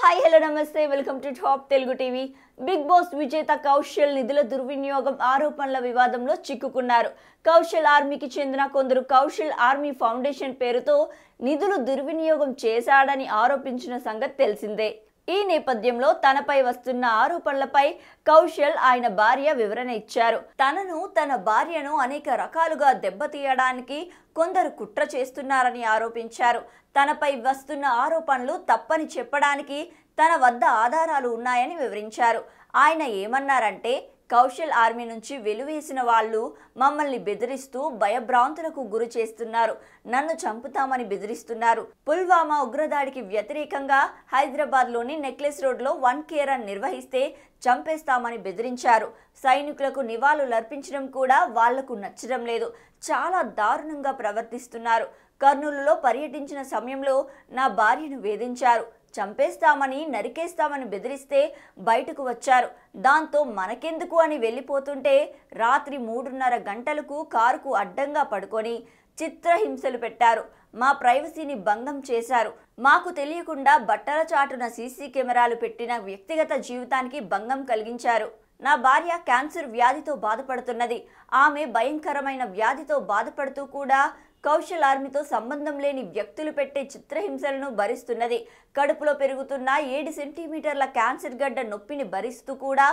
Hi hello నమస్తే welcome to top Telugu TV. Bigg Boss విజేత కౌశల్ నిధుల దుర్వినియోగం ఆరోపణల వివాదంలో చిక్కుకున్నారు. కౌశల్ ఆర్మీకి చెందిన కొందరు కౌశల్ ఆర్మీ ఫౌండేషన్ పేరుతో నిధులు దుర్వినియోగం చేశాడని ఆరోపించిన సంగతి తెలిసిందే. ఈ నేపథ్యంలో తనపై వస్తున్న ఆరోపణలపై కౌశల్ ఆయన భార్య వివరణ ఇచ్చారు. తన భార్యను అనేక రకాలుగా దెబ్బతీయడానికి కొందరు కుట్ర చేస్తున్నారని ఆరోపించారు. తనపై వస్తున్న ఆరోపణలు తప్పని చెప్పడానికి తన వద్ద ఆధారాలు ఉన్నాయని వివరించారు. ఆయన ఏమన్నారంటే, కౌశల్ ఆర్మీ నుంచి వెలువేసిన వాళ్ళు మమ్మల్ని బెదిరిస్తూ భయభ్రాంతులకు గురి చేస్తున్నారు, నన్ను చంపుతామని బెదిరిస్తున్నారు. పుల్వామా ఉగ్రదాడికి వ్యతిరేకంగా హైదరాబాద్లోని నెక్లెస్ రోడ్లో 1K రన్ నిర్వహిస్తే చంపేస్తామని బెదిరించారు. సైనికులకు నివాళులర్పించడం కూడా వాళ్లకు నచ్చడం లేదు. చాలా దారుణంగా ప్రవర్తిస్తున్నారు. కర్నూలులో పర్యటించిన సమయంలో నా భార్యను వేధించారు. చంపేస్తామని నరికేస్తామని బెదిరిస్తే బయటకు వచ్చారు. దాంతో మనకెందుకు అని వెళ్ళిపోతుంటే రాత్రి 3:30 గంటలకు కారుకు అడ్డంగా పడుకొని చిత్రహింసలు పెట్టారు. మా ప్రైవసీని భంగం చేశారు. మాకు తెలియకుండా బట్టల చాటున సీసీ కెమెరాలు పెట్టిన వ్యక్తిగత జీవితానికి భంగం కలిగించారు. నా భార్య క్యాన్సర్ వ్యాధితో బాధపడుతున్నది. ఆమె భయంకరమైన వ్యాధితో బాధపడుతూ కూడా కౌశల్ ఆర్మీతో సంబంధం లేని వ్యక్తులు పెట్టే చిత్రహింసలను భరిస్తున్నది. కడుపులో పెరుగుతున్న 7 సెంటీమీటర్ల క్యాన్సర్ గడ్డ నొప్పిని భరిస్తూ కూడా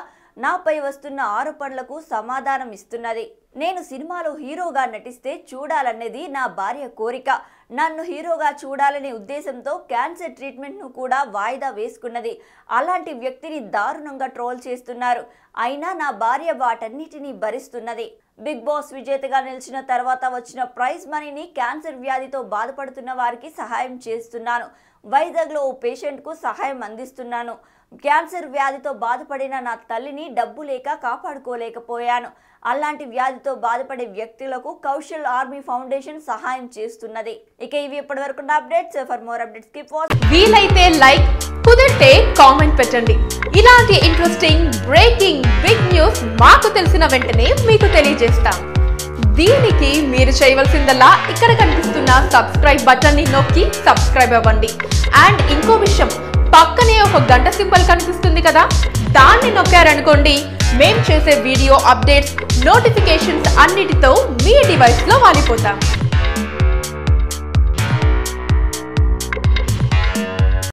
నాపై వస్తున్న ఆరోపణలకు సమాధానం ఇస్తున్నది. నేను సినిమాలో హీరోగా నటిస్తే చూడాలనేది నా భార్య కోరిక. నన్ను హీరోగా చూడాలనే ఉద్దేశంతో క్యాన్సర్ ట్రీట్మెంట్ను కూడా వాయిదా వేసుకున్నది. అలాంటి వ్యక్తిని దారుణంగా ట్రోల్ చేస్తున్నారు. అయినా నా భార్య వాటన్నిటినీ భరిస్తున్నది. బిగ్ బాస్ విజేతగా నిలిచిన తర్వాత వచ్చిన ప్రైజ్ మనీని క్యాన్సర్ వ్యాధితో బాధపడుతున్న వారికి సహాయం చేస్తున్నాను. వైజాగ్లో ఓ పేషెంట్కు సహాయం అందిస్తున్నాను. క్యాన్సర్ వ్యాధితో బాధపడిన నా తల్లిని డబ్బు లేక కాపాడుకోలేకపోయాను. అలాంటి వ్యాధితో బాధపడే వ్యక్తులకు కౌశల్ ఆర్మీ ఫౌండేషన్ సహాయం చేస్తున్నది. ఇక ఇవి ఇప్పటివరకు updates. For more updates keep watching. వీలైతే లైక్, కుదిరితే కామెంట్ పెట్టండి. ఇలాంటి ఇంట్రెస్టింగ్ బ్రేకింగ్ బిగ్ న్యూస్ మాకు తెలిసిన వెంటనే మీకు తెలియజేస్తాం. దీనికి మీరు చేయవలసిందల్లా ఇక్కడ కనిపిస్తున్న సబ్స్క్రైబ్ బటన్ ని నొక్కి సబ్స్క్రైబ్ అవ్వండి. అండ్ ఇంకో విషయం, పక్కనే ఒక గంట సింబల్ కనిపిస్తుంది కదా, దాన్ని నొక్కారనుకోండి, మేం చేసే వీడియో అప్డేట్స్ నోటిఫికేషన్స్ అన్నిటితో మీ డివైస్ లో వాలిపోతాం.